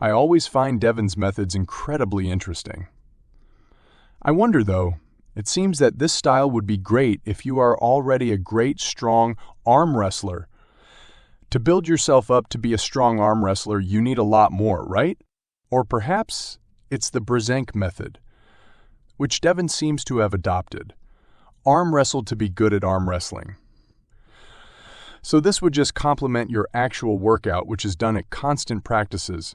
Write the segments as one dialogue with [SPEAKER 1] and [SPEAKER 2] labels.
[SPEAKER 1] I always find Devon's methods incredibly interesting. I wonder, though, it seems that this style would be great if you are already a great, strong arm wrestler. To build yourself up to be a strong arm wrestler, you need a lot more, right? Or perhaps it's the Brzenk method, which Devon seems to have adopted. Arm wrestle to be good at arm wrestling. So this would just complement your actual workout, which is done at constant practices.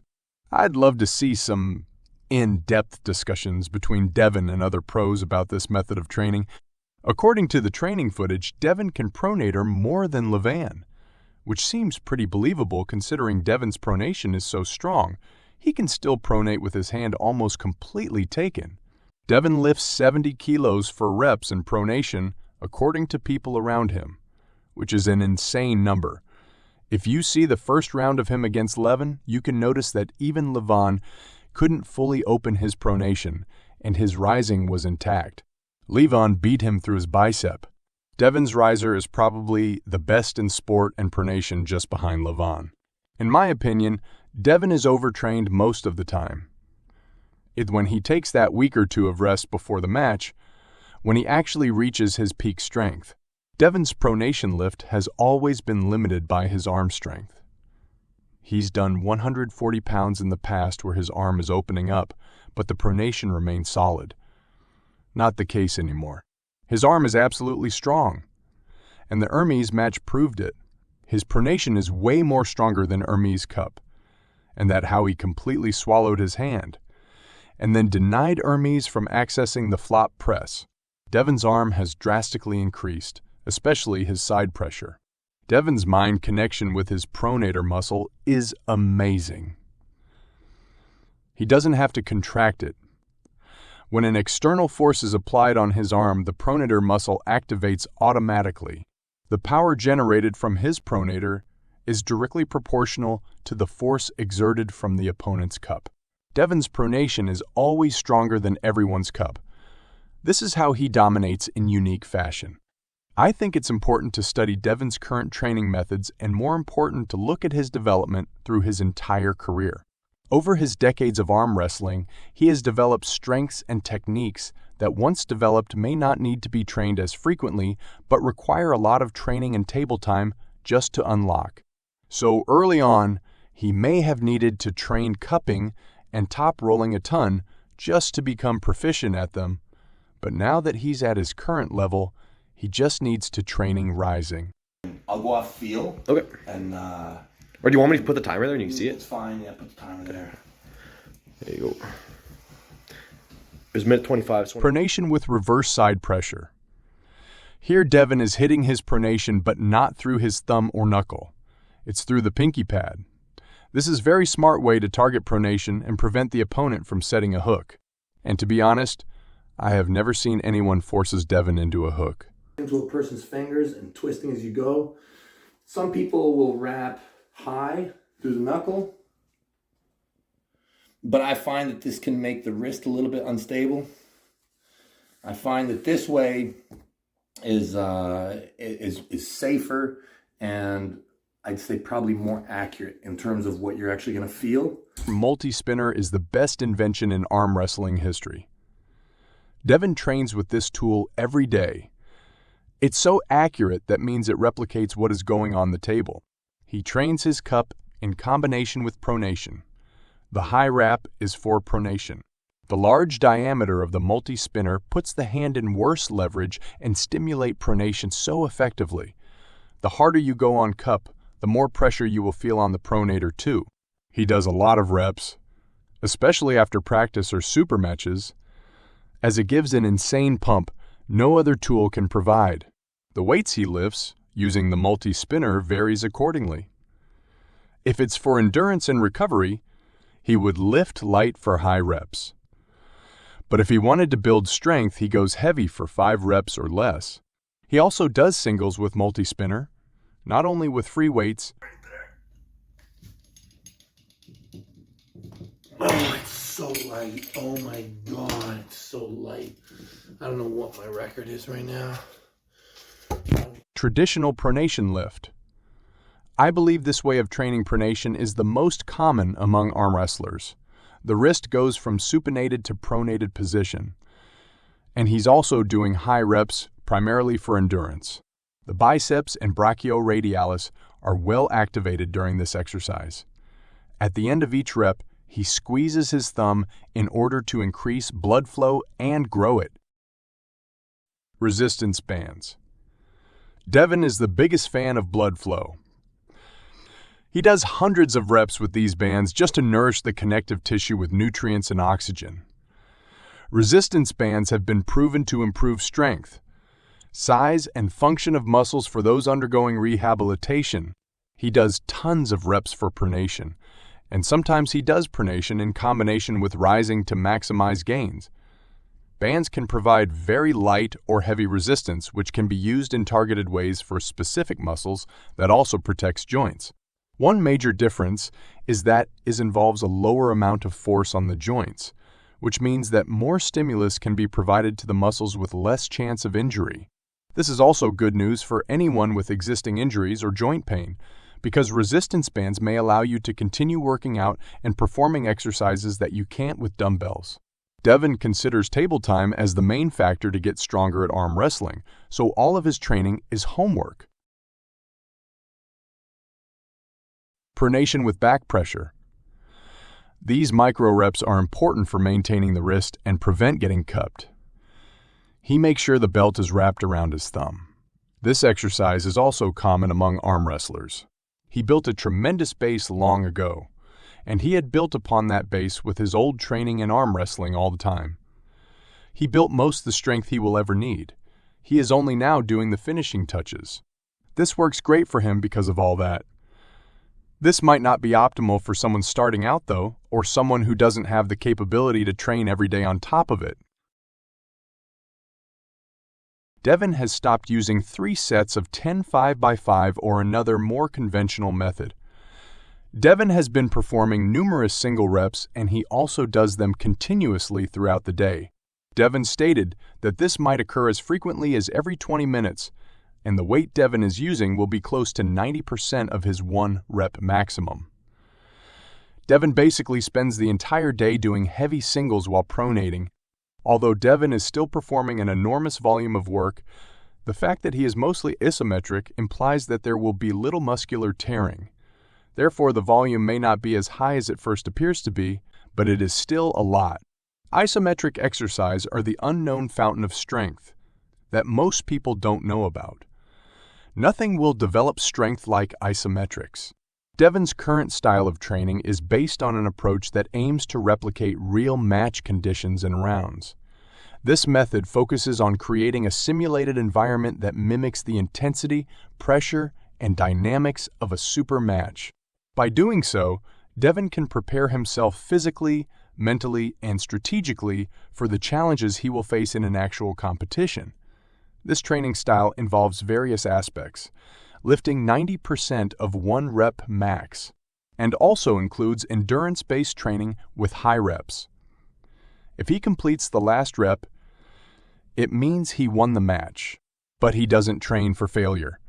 [SPEAKER 1] I'd love to see some in-depth discussions between Devon and other pros about this method of training. According to the training footage, Devon can pronator more than Levan, which seems pretty believable considering Devon's pronation is so strong. He can still pronate with his hand almost completely taken. Devon lifts 70 kilos for reps in pronation according to people around him, which is an insane number. If you see the first round of him against Levan, you can notice that even Levan couldn't fully open his pronation, and his rising was intact. Levan beat him through his bicep. Devon's riser is probably the best in sport and pronation, just behind Levan. In my opinion, Devon is overtrained most of the time. When he takes that week or two of rest before the match, when he actually reaches his peak strength. Devon's pronation lift has always been limited by his arm strength. He's done 140 pounds in the past where his arm is opening up, but the pronation remains solid. Not the case anymore. His arm is absolutely strong, and the Hermes match proved it. His pronation is way more stronger than Hermes' cup, and that how he completely swallowed his hand, and then denied Hermes from accessing the flop press. Devon's arm has drastically increased, especially his side pressure. Devon's mind connection with his pronator muscle is amazing. He doesn't have to contract it. When an external force is applied on his arm, the pronator muscle activates automatically. The power generated from his pronator is directly proportional to the force exerted from the opponent's cup. Devon's pronation is always stronger than everyone's cup. This is how he dominates in unique fashion. I think it's important to study Devon's current training methods and, more important, to look at his development through his entire career. Over his decades of arm wrestling, he has developed strengths and techniques that once developed may not need to be trained as frequently, but require a lot of training and table time just to unlock. So early on, he may have needed to train cupping and top rolling a ton just to become proficient at them, but now that he's at his current level, he just needs to training rising.
[SPEAKER 2] I'll go off feel.
[SPEAKER 3] Okay.
[SPEAKER 2] And
[SPEAKER 3] or do you want me to put the timer there and you can see it?
[SPEAKER 2] It's fine, yeah, put the timer there.
[SPEAKER 3] There you go. There's minute 25.
[SPEAKER 1] Pronation with reverse side pressure. Here Devon is hitting his pronation, but not through his thumb or knuckle. It's through the pinky pad. This is a very smart way to target pronation and prevent the opponent from setting a hook. And to be honest, I have never seen anyone forces Devon into a hook.
[SPEAKER 2] Into a person's fingers and twisting as you go. Some people will wrap high through the knuckle, but I find that this can make the wrist a little bit unstable. I find that this way is safer, and I'd say probably more accurate in terms of what you're actually going to feel.
[SPEAKER 1] Multi-spinner is the best invention in arm wrestling history. Devon trains with this tool every day. It's so accurate that means it replicates what is going on the table. He trains his cup in combination with pronation. The high wrap is for pronation. The large diameter of the multi-spinner puts the hand in worse leverage and stimulate pronation so effectively. The harder you go on cup, the more pressure you will feel on the pronator too. He does a lot of reps, especially after practice or super matches, as it gives an insane pump no other tool can provide. The weights he lifts, using the multi-spinner, varies accordingly. If it's for endurance and recovery, he would lift light for high reps. But if he wanted to build strength, he goes heavy for 5 reps or less. He also does singles with multi-spinner, not only with free weights.
[SPEAKER 2] Oh, it's so light. Oh my God, it's so light. I don't know what my record is right now.
[SPEAKER 1] Traditional pronation lift. I believe this way of training pronation is the most common among arm wrestlers. The wrist goes from supinated to pronated position, and he's also doing high reps primarily for endurance. The biceps and brachioradialis are well activated during this exercise. At the end of each rep, he squeezes his thumb in order to increase blood flow and grow it. Resistance bands. Devon is the biggest fan of blood flow. He does hundreds of reps with these bands just to nourish the connective tissue with nutrients and oxygen. Resistance bands have been proven to improve strength, size, and function of muscles for those undergoing rehabilitation. He does tons of reps for pronation, and sometimes he does pronation in combination with rising to maximize gains. Bands can provide very light or heavy resistance, which can be used in targeted ways for specific muscles that also protects joints. One major difference is that it involves a lower amount of force on the joints, which means that more stimulus can be provided to the muscles with less chance of injury. This is also good news for anyone with existing injuries or joint pain, because resistance bands may allow you to continue working out and performing exercises that you can't with dumbbells. Devon considers table time as the main factor to get stronger at arm wrestling, so all of his training is homework. Pronation with back pressure. These micro reps are important for maintaining the wrist and prevent getting cupped. He makes sure the belt is wrapped around his thumb. This exercise is also common among arm wrestlers. He built a tremendous base long ago, and he had built upon that base with his old training in arm wrestling all the time. He built most of the strength he will ever need. He is only now doing the finishing touches. This works great for him because of all that. This might not be optimal for someone starting out, though, or someone who doesn't have the capability to train every day on top of it. Devon has stopped using 3 sets of 10 5x5 or another more conventional method. Devon has been performing numerous single reps, and he also does them continuously throughout the day. Devon stated that this might occur as frequently as every 20 minutes, and the weight Devon is using will be close to 90% of his 1 rep maximum. Devon basically spends the entire day doing heavy singles while pronating. Although Devon is still performing an enormous volume of work, the fact that he is mostly isometric implies that there will be little muscular tearing. Therefore, the volume may not be as high as it first appears to be, but it is still a lot. Isometric exercise are the unknown fountain of strength that most people don't know about. Nothing will develop strength like isometrics. Devon's current style of training is based on an approach that aims to replicate real match conditions and rounds. This method focuses on creating a simulated environment that mimics the intensity, pressure, and dynamics of a super match. By doing so, Devon can prepare himself physically, mentally, and strategically for the challenges he will face in an actual competition. This training style involves various aspects, lifting 90% of 1 rep max, and also includes endurance-based training with high reps. If he completes the last rep, it means he won the match, but he doesn't train for failure.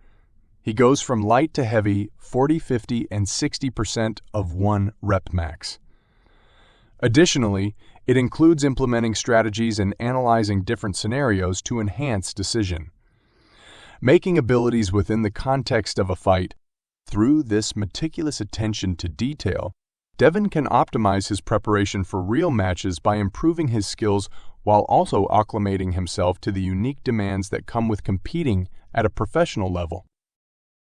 [SPEAKER 1] He goes from light to heavy 40, 50, and 60% of 1 rep max. Additionally, it includes implementing strategies and analyzing different scenarios to enhance decision making abilities within the context of a fight. Through this meticulous attention to detail, Devon can optimize his preparation for real matches by improving his skills while also acclimating himself to the unique demands that come with competing at a professional level.